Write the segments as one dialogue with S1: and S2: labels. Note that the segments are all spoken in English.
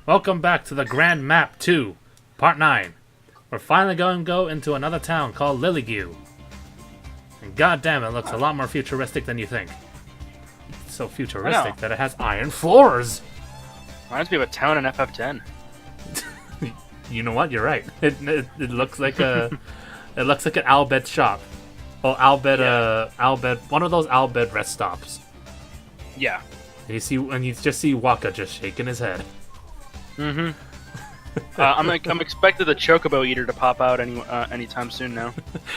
S1: Welcome back to the Grand Map 2, Part 9. We're finally going to go into another town called Lilygue. And goddamn, it looks a lot more futuristic than you think. It's so futuristic that it has iron floors!
S2: Reminds me of a town in FF10.
S1: You know what? You're right. It looks like a... It looks like an Albed shop. Oh, Albed, one of those Albed rest stops.
S2: Yeah.
S1: And you just see Waka just shaking his head.
S2: Mm-hmm. I'm expected the Chocobo Eater to pop out anytime soon now.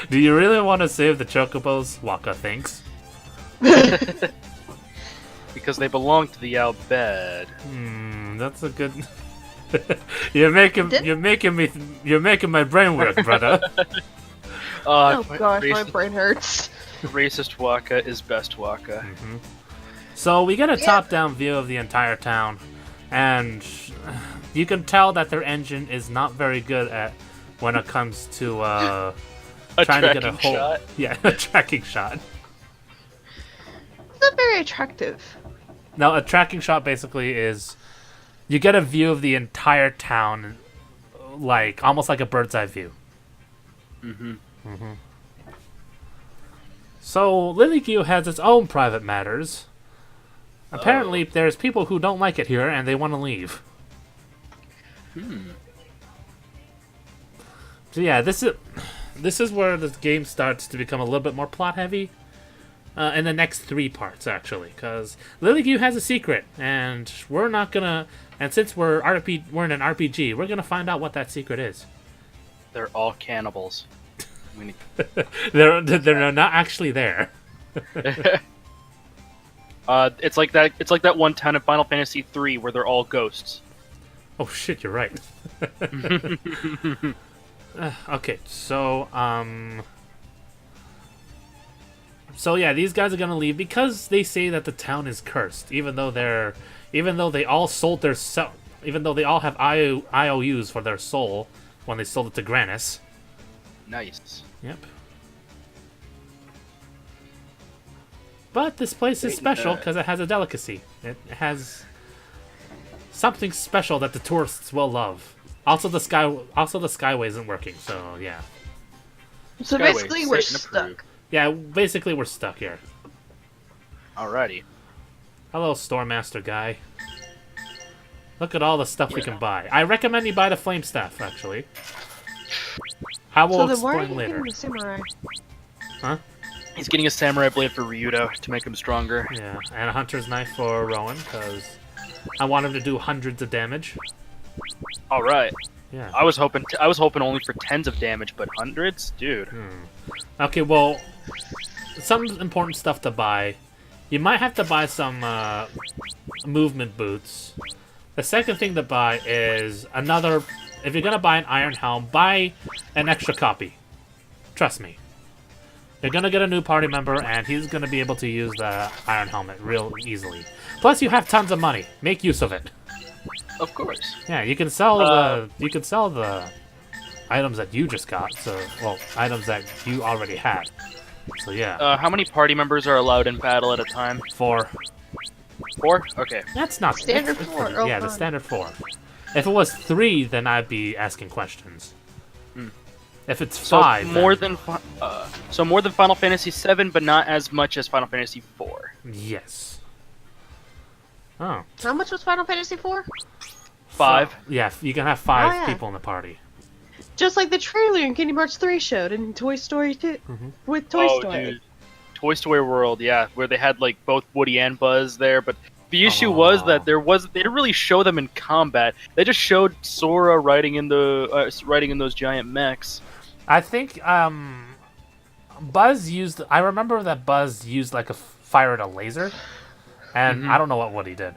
S1: Do you really want to save the Chocobos? Waka thinks.
S2: Because they belong to the Albed.
S1: That's a good... You're making my brain work, brother.
S3: Oh gosh, my brain hurts.
S2: Racist Waka is best Waka.
S1: So we get a top-down view of the entire town, and you can tell that their engine is not very good at when it comes to trying to get a whole
S2: shot?
S1: Yeah, a tracking shot.
S3: It's not very attractive.
S1: Now, a tracking shot basically is you get a view of the entire town, like almost like a bird's eye view. So Lilygue has its own private matters. Apparently, there's people who don't like it here and they want to leave. So yeah, this is where the game starts to become a little bit more plot heavy. In the next 3 parts, actually, because Lilygue has a secret, and we're not gonna. And since we're in an RPG, we're gonna find out what that secret is.
S2: They're all cannibals.
S1: They're not actually there.
S2: It's like that. It's like that one town in Final Fantasy III where they're all ghosts.
S1: Oh shit, you're right. Okay, so So yeah, these guys are gonna leave because they say that the town is cursed, even though they all have IOUs for their soul when they sold it to Granis.
S2: Nice.
S1: Yep. But this place is special because it has a delicacy. It has something special that the tourists will love. Also, the skyway isn't working, so yeah.
S3: So
S2: Skyway,
S3: basically, we're
S2: Satan
S3: stuck.
S2: approved.
S1: Yeah, basically we're stuck here.
S2: Alrighty.
S1: Hello, Store Master guy. Look at all the stuff we can buy. I recommend you buy the flame staff, actually. I will
S3: So then why are
S1: explain
S3: you
S1: later.
S3: getting the samurai?
S1: Huh?
S2: He's getting a samurai blade for Ryudo to make him stronger.
S1: Yeah, and a hunter's knife for Rowan, because I want him to do hundreds of damage.
S2: All right.
S1: Yeah.
S2: I was hoping only for tens of damage, but hundreds, dude.
S1: Okay, well, some important stuff to buy. You might have to buy some movement boots. The second thing to buy is another. If you're gonna buy an iron helm, buy an extra copy. Trust me. You're gonna get a new party member, and he's gonna be able to use the iron helmet real easily. Plus, you have tons of money. Make use of it.
S2: Of course.
S1: Yeah, you can sell the items that you just got. So, well, items that you already had. So yeah.
S2: How many party members are allowed in battle at a time?
S1: 4.
S2: 4? Okay.
S1: That's not
S3: Standard
S1: it's
S3: 4.
S1: pretty-
S3: Oh,
S1: yeah, the
S3: fine.
S1: standard 4. If it was 3, then I'd be asking questions. If it's 5,
S2: more
S1: then...
S2: than more than Final Fantasy VII, but not as much as Final Fantasy IV.
S1: Yes. Oh.
S3: How much was Final Fantasy IV?
S2: 5.
S1: So, yeah, you can have 5
S3: Oh, yeah.
S1: people in the party.
S3: Just like the trailer in Kingdom Hearts 3 showed in Toy Story 2. With Toy Story.
S2: Dude. Toy Story World, yeah, where they had like both Woody and Buzz there, but the issue was that they didn't really show them in combat. They just showed Sora riding in those giant mechs.
S1: I think Buzz used. I remember that Buzz used like fired a laser, and I don't know what Woody did.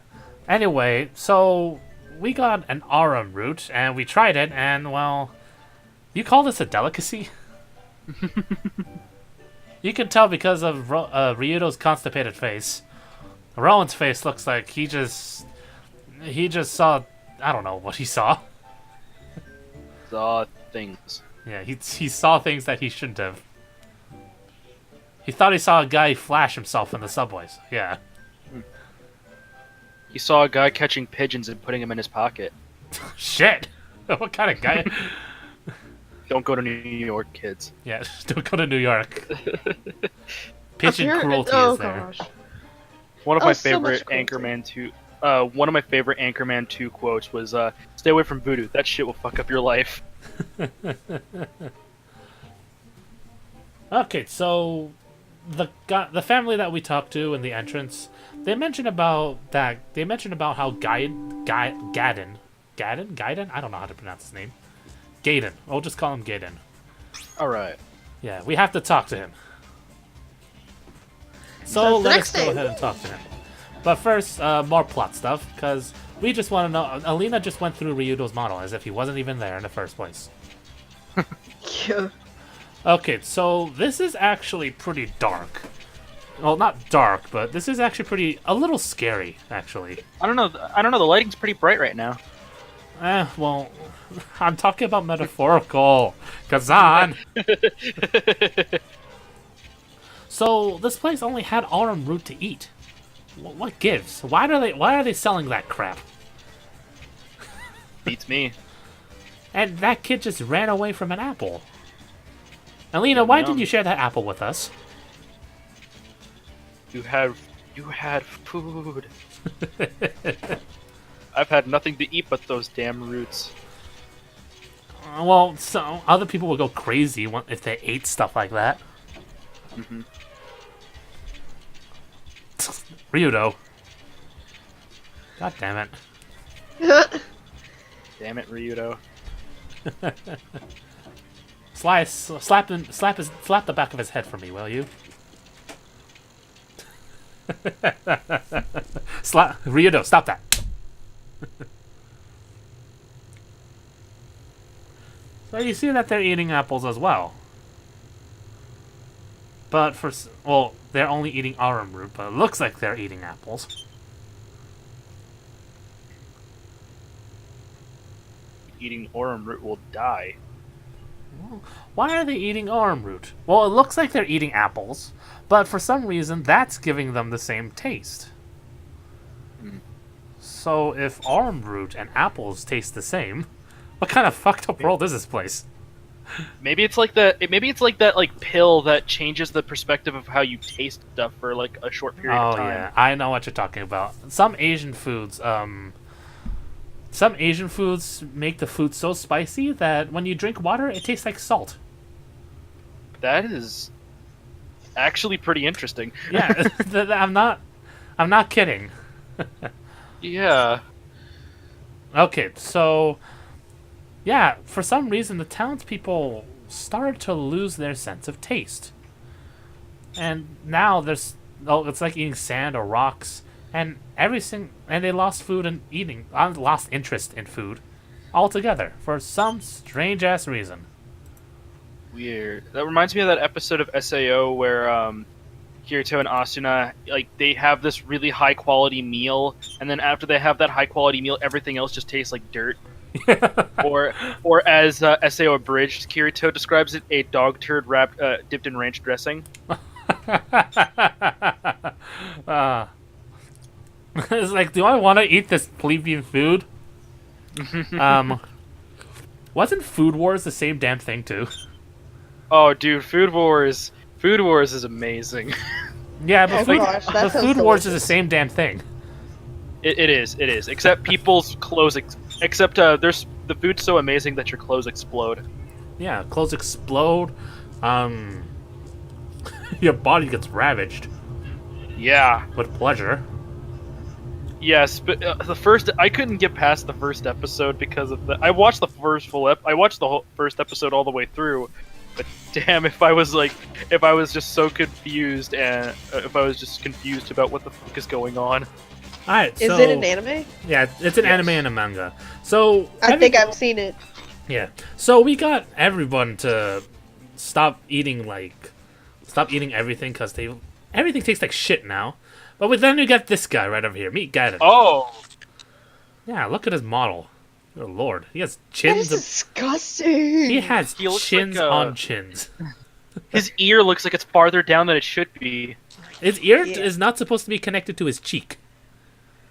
S1: Anyway, so we got an Aurum root, and we tried it, and well, you call this a delicacy? You can tell because of Ryudo's constipated face. Rowan's face looks like he just saw. I don't know what he saw.
S2: Saw things.
S1: Yeah, he saw things that he shouldn't have. He thought he saw a guy flash himself in the subways. Yeah.
S2: He saw a guy catching pigeons and putting them in his pocket.
S1: Shit! What kind of guy?
S2: Don't go to New York, kids.
S1: Yeah, don't go to New York. Pigeon
S3: Apparent-
S1: cruelty
S3: oh,
S1: is there.
S3: gosh.
S2: One of
S3: Oh,
S2: my
S3: so much
S2: favorite
S3: cruelty.
S2: Anchorman 2. One of my favorite Anchorman 2 quotes was, "Stay away from voodoo. That shit will fuck up your life."
S1: Okay, so the family that we talked to in the entrance, they mentioned about that. They mentioned about how Gaiden. I don't know how to pronounce his name. Gaiden. We'll just call him Gaiden.
S2: All right.
S1: Yeah, we have to talk to him. So
S3: That's the
S1: let us
S3: next
S1: go
S3: thing.
S1: ahead and talk to him. But first, more plot stuff, because we just want to know. Alina just went through Ryudo's model as if he wasn't even there in the first place.
S3: Yeah.
S1: Okay, so this is actually pretty dark. Well, not dark, but this is actually a little scary, actually.
S2: I don't know. The lighting's pretty bright right now.
S1: Well, I'm talking about metaphorical. Kazan! So, this place only had aurum root to eat. What gives? Why are they selling that crap?
S2: Beats me.
S1: And that kid just ran away from an apple. Alina, why didn't you share that apple with us?
S2: You had food. I've had nothing to eat but those damn roots.
S1: Well, so other people would go crazy if they ate stuff like that.
S2: Mm-hmm.
S1: Ryudo. God damn it.
S2: Damn it, Ryudo.
S1: Slap the back of his head for me, will you? Ryudo, stop that. So you see that they're eating apples as well. But they're only eating aurum root, but it looks like they're eating apples.
S2: Eating aurum root will die.
S1: Why are they eating aurum root? Well, it looks like they're eating apples, but for some reason that's giving them the same taste. So if aurum root and apples taste the same, what kind of fucked up world is this place?
S2: Maybe it's like that. Maybe it's like that pill that changes the perspective of how you taste stuff for like a short period of
S1: Oh
S2: time.
S1: yeah, I know what you're talking about. Some Asian foods make the food so spicy that when you drink water, it tastes like salt.
S2: That is actually pretty interesting.
S1: Yeah, I'm not kidding.
S2: Yeah.
S1: Okay, so yeah, for some reason the townspeople started to lose their sense of taste, and now it's like eating sand or rocks, and they lost food and lost interest in food altogether for some strange ass reason.
S2: Weird. That reminds me of that episode of SAO where Kirito and Asuna, like, they have this really high quality meal, and then after they have that high quality meal, everything else just tastes like dirt. or as SAO Abridged, Kirito describes it, a dog turd dipped in ranch dressing.
S1: It's like, do I want to eat this plebeian food? Wasn't Food Wars the same damn thing too?
S2: Oh, dude, Food Wars is amazing.
S1: Yeah, but
S3: Oh gosh, that sounds
S1: Food Wars is the
S3: delicious.
S1: same damn thing.
S2: It is. Except people's clothes. There's the food's so amazing that your clothes explode.
S1: Yeah, clothes explode. Your body gets ravaged
S2: Yeah.
S1: with pleasure.
S2: Yes, but I couldn't get past the first episode because of I watched the whole first episode all the way through. But damn, if I was just so confused and if I was just confused about what the fuck is going on.
S1: All right,
S3: Is
S1: so
S3: it an anime?
S1: yeah, it's an anime and a manga. So
S3: I think I've seen it.
S1: Yeah. So we got everyone to stop eating everything because everything tastes like shit now. But then we got this guy right over here. Meet Gaiden.
S2: Oh,
S1: Yeah, look at his model. Good lord. He has
S3: That is
S1: chins.
S3: disgusting.
S1: He has
S2: He looks
S1: chins
S2: like
S1: on chins.
S2: his ear looks like it's farther down than it should be.
S1: His ear
S3: Yeah.
S1: is not supposed to be connected to his cheek.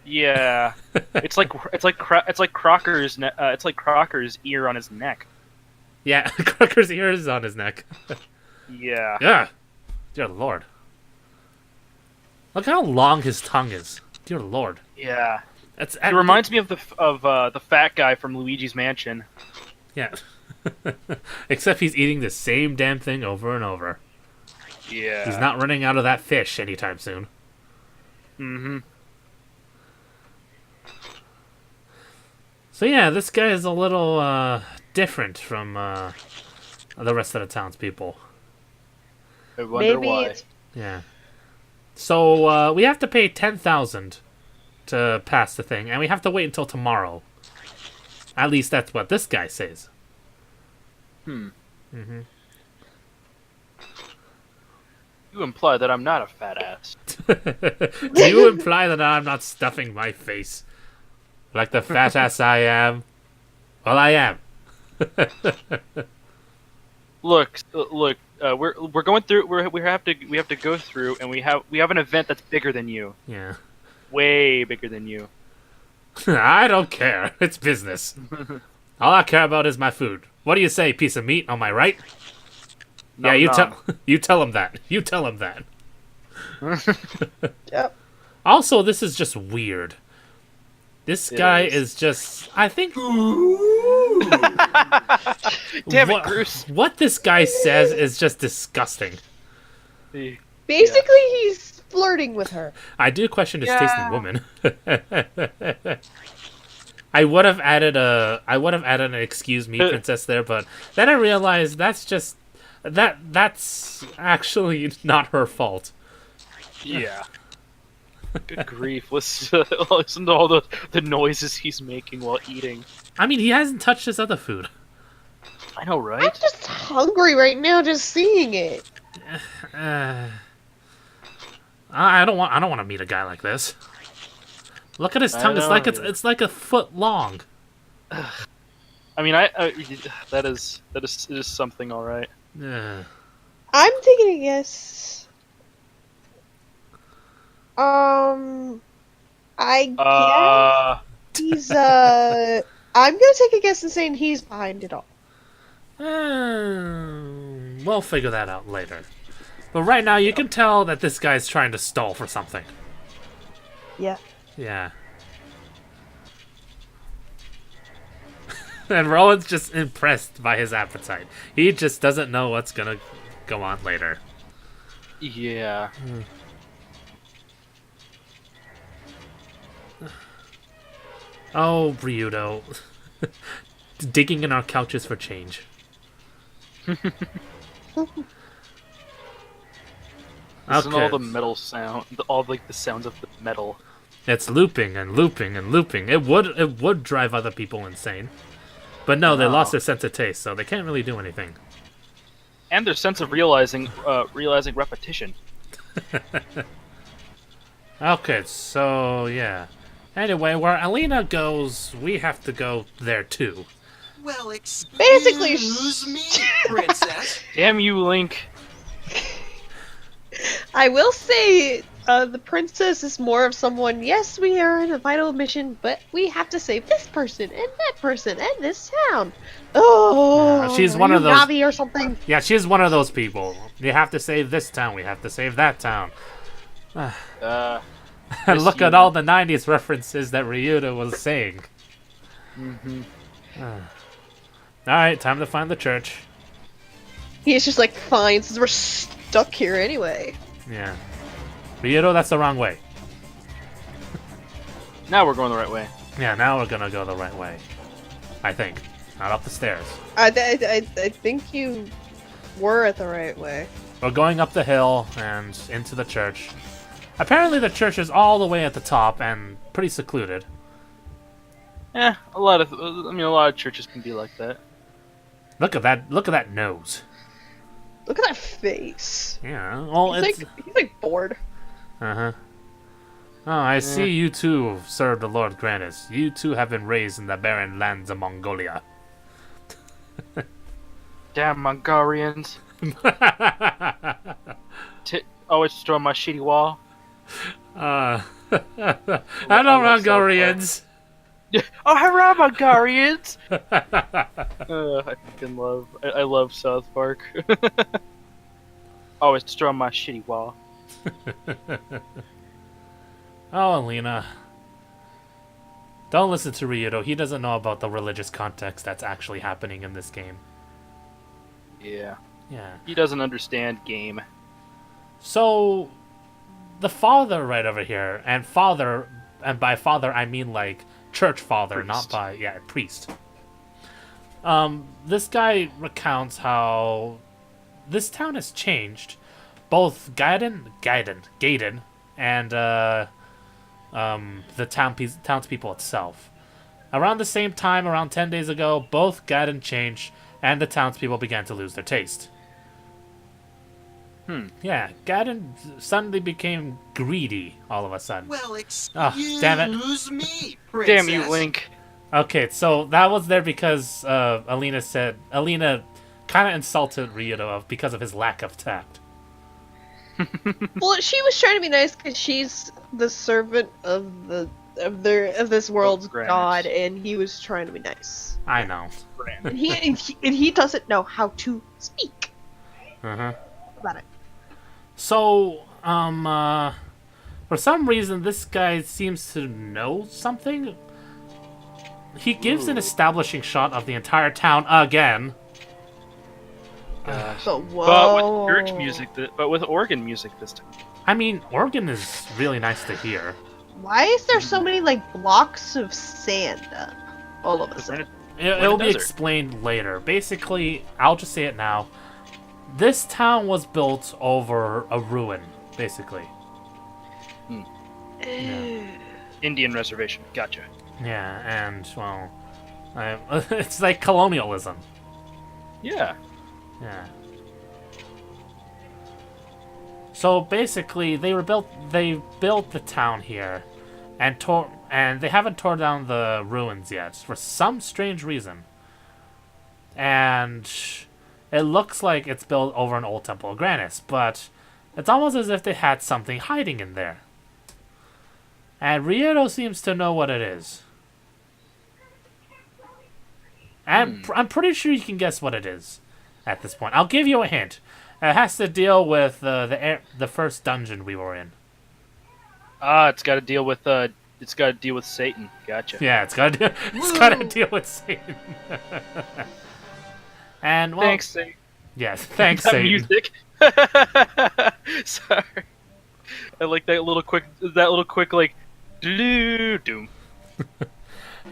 S2: Yeah, it's like Crocker's ear on his neck.
S1: Yeah, Crocker's ear is on his neck.
S2: Yeah.
S1: Yeah. Dear Lord. Look how long his tongue is. Dear Lord.
S2: Yeah.
S1: It's,
S2: It reminds me of the fat guy from Luigi's Mansion.
S1: Yeah. Except he's eating the same damn thing over and over.
S2: Yeah.
S1: He's not running out of that fish anytime soon.
S2: Mm-hmm.
S1: So yeah, this guy is a little different from the rest of the townspeople.
S2: I wonder
S3: Maybe
S2: why.
S3: it's
S1: Yeah. So we have to pay 10,000 to pass the thing, and we have to wait until tomorrow. At least that's what this guy says.
S2: Hmm.
S1: Mm-hmm.
S2: You imply that I'm not a fat ass.
S1: Do you imply that I'm not stuffing my face like the fat ass I am? Well, I am.
S2: Look. We're going through. We have to go through, and we have an event that's bigger than you.
S1: Yeah.
S2: Way bigger than you.
S1: I don't care. It's business. All I care about is my food. What do you say, piece of meat? Am I right?
S2: Nom
S1: Yeah,
S2: nom.
S1: you tell him that. You tell him that.
S3: Yep.
S1: Also, this is just weird. This
S2: It
S1: guy
S2: is.
S1: is just... I think...
S2: Damn it,
S1: what,
S2: Bruce.
S1: what this guy says is just disgusting.
S3: Basically, he's flirting with her.
S1: I do question his taste in
S2: Yeah.
S1: women. I would have added an excuse me princess there, but then I realized that's actually not her fault.
S2: Yeah. Good grief! Listen to all the noises he's making while eating.
S1: I mean, he hasn't touched his other food.
S2: I know,
S3: I'm
S2: right?
S3: just hungry right now just seeing it.
S1: I don't want to meet a guy like this. Look at his
S2: I
S1: tongue. It's
S2: know,
S1: like
S2: yeah.
S1: it's like a foot long.
S2: I mean, that is something, all right.
S3: I'm taking a guess. I guess he's I'm gonna take a guess and saying he's behind it all.
S1: We'll figure that out later. But right now, you can tell that this guy's trying to stall for something.
S3: Yeah.
S1: Yeah. And Rowan's just impressed by his appetite. He just doesn't know what's gonna go on later.
S2: Yeah.
S1: Oh, Ryudo. Digging in our couches for change.
S2: Listen to all the
S1: Okay.
S2: metal sound, all like the sounds of the metal.
S1: It's looping and looping and looping. It would drive other people insane. But no, they
S2: Wow.
S1: lost their sense of taste, so they can't really do anything.
S2: And their sense of realizing repetition.
S1: Okay, so yeah. Anyway, where Alina goes, we have to go there too.
S4: Well, excuse
S3: Basically,
S4: me, princess.
S2: Damn you, Link.
S3: I will say, the princess is more of someone, yes, we are in a vital mission, but we have to save this person, and that person, and this town. Oh,
S1: she's
S3: are
S1: one
S3: you
S1: of those-
S3: Navi or something.
S1: Yeah, she's one of those people. You have to save this town, we have to save that town. And look at all the 90s references that Ryudo was saying.
S2: Mm-hmm.
S1: Alright, time to find the church.
S3: He's just like, fine, since we're stuck here anyway.
S1: Yeah. Ryudo, that's the wrong way.
S2: Now we're going the right way.
S1: Yeah, now we're gonna go the right way. I think. Not up the stairs.
S3: I think you were at the right way.
S1: We're going up the hill and into the church. Apparently the church is all the way at the top and pretty secluded.
S2: A lot of churches can be like that.
S1: Look at that nose.
S3: Look at that face.
S1: Yeah, well,
S3: He's like bored.
S1: Uh-huh. Oh, I see you too have served the Lord Granis. You too have been raised in the barren lands of Mongolia.
S2: Damn Mongolians. Always destroy my shitty wall.
S1: Hello, Mongolians.
S2: Oh, hurrah, Bulgarians! I fucking love. I love South Park. Always destroying my shitty wall.
S1: Oh, Alina. Don't listen to Ryudo. He doesn't know about the religious context that's actually happening in this game.
S2: Yeah.
S1: Yeah.
S2: He doesn't understand game.
S1: So, the father right over here, and by father I mean like church father,
S2: Priest.
S1: not by, priest. This guy recounts how this town has changed. Both Gaiden, and the townspeople itself. Around the same time, around 10 days ago, both Gaiden changed, and the townspeople began to lose their taste. Yeah, Gaiden suddenly became greedy all of a sudden.
S4: Well,
S1: damn it.
S4: excuse me, princess.
S2: Damn you, Link.
S1: Okay, so that was there because Alina kind of insulted Ryudo because of his lack of tact.
S3: Well, she was trying to be nice because she's the servant of this world's
S2: Granite.
S3: god, and he was trying to be nice.
S1: I know.
S3: And he doesn't know how to speak about it.
S1: So, for some reason, this guy seems to know something. He gives an establishing shot of the entire town again.
S2: Gosh.
S3: But whoa.
S2: But with church music, but with organ music this time.
S1: I mean, organ is really nice to hear.
S3: Why is there so many blocks of sand up all of a sudden?
S1: It'll be
S2: desert.
S1: explained later. Basically, I'll just say it now. This town was built over a ruin, basically.
S2: Indian reservation. Gotcha.
S1: Yeah, and, well, it's like colonialism.
S2: Yeah.
S1: Yeah. So basically, they built the town here, and they haven't torn down the ruins yet for some strange reason. And it looks like it's built over an old temple of Granis, but it's almost as if they had something hiding in there. And Ryudo seems to know what it is. And I'm pretty sure you can guess what it is at this point. I'll give you a hint. It has to deal with the first dungeon we were in.
S2: It's got to deal with Satan. Gotcha.
S1: Yeah, it's got to deal with Satan. And well,
S2: Thanks, Satan.
S1: yes, thanks,
S2: That
S1: Satan.
S2: music. Sorry. I like that little quick like doom.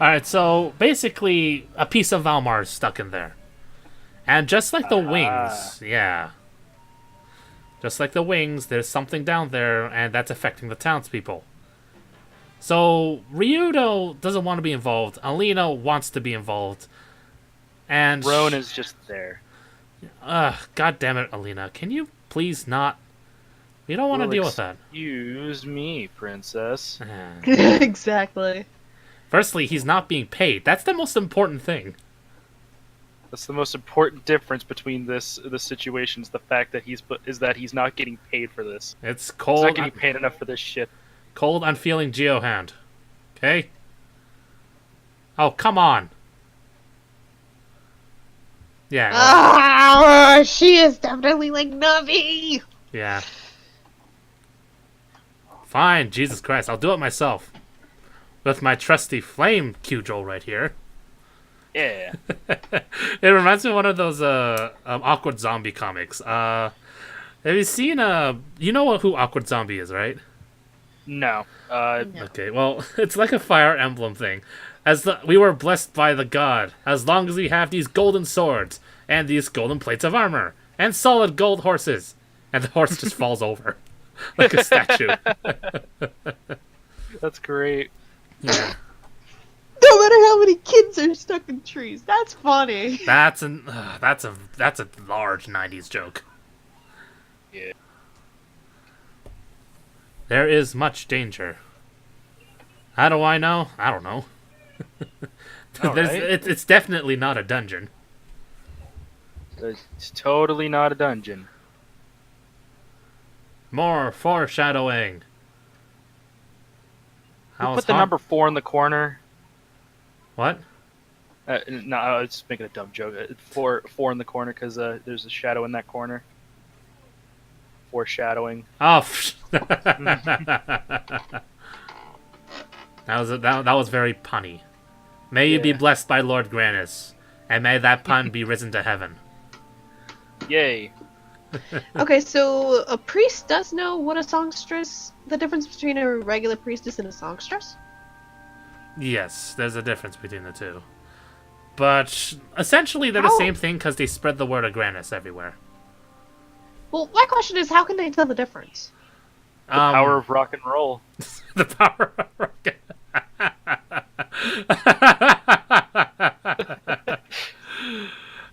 S1: All right, so basically, a piece of Valmar is stuck in there, and just like the wings, just like the wings, there's something down there, and that's affecting the townspeople. So Ryudo doesn't want to be involved. Alina wants to be involved, and
S2: Roan is just there.
S1: God damn it, Alina! Can you please not? We don't want to deal with that.
S2: Excuse me, princess.
S3: Exactly.
S1: Firstly, he's not being paid. That's the most important thing.
S2: That's the most important difference between the situations. The fact that he's not getting paid for this.
S1: It's
S2: He's
S1: cold.
S2: not getting paid enough for this shit.
S1: Cold, unfeeling Geohound. Okay? Oh, come on. Yeah.
S3: She is definitely like Navi.
S1: Yeah. Fine, Jesus Christ, I'll do it myself. With my trusty flame cudgel right here.
S2: Yeah.
S1: It reminds me of one of those Awkward Zombie comics. Have you seen you know who Awkward Zombie is, right?
S2: No.
S1: Okay, well, it's like a Fire Emblem thing. We were blessed by the god, as long as we have these golden swords, and these golden plates of armor, and solid gold horses. And the horse just falls over. Like a statue.
S2: That's great.
S1: Yeah.
S3: No matter how many kids are stuck in trees, that's funny.
S1: That's a large 90s joke.
S2: Yeah.
S1: There is much danger. How do I know? I don't know.
S2: Alright.
S1: It's definitely not a dungeon.
S2: It's totally not a dungeon.
S1: More foreshadowing.
S2: Put the number 4 in the corner.
S1: What?
S2: No, I was just making a dumb joke. 4 in the corner because there's a shadow in that corner. Foreshadowing.
S1: Oh, that was very punny. May you be
S2: Yeah.
S1: blessed by Lord Granis, and may that pun be risen to heaven.
S2: Yay.
S3: Okay, so a priest does know what a songstress, the difference between a regular priestess and a songstress?
S1: Yes, there's a difference between the two. But essentially they're the
S3: How-
S1: same thing because they spread the word of Granis everywhere.
S3: Well, my question is, how can they tell the difference?
S2: The power of rock and roll.
S1: The power of rock.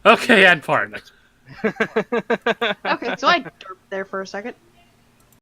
S1: Okay, end part.
S3: Okay, so I derped there for a second.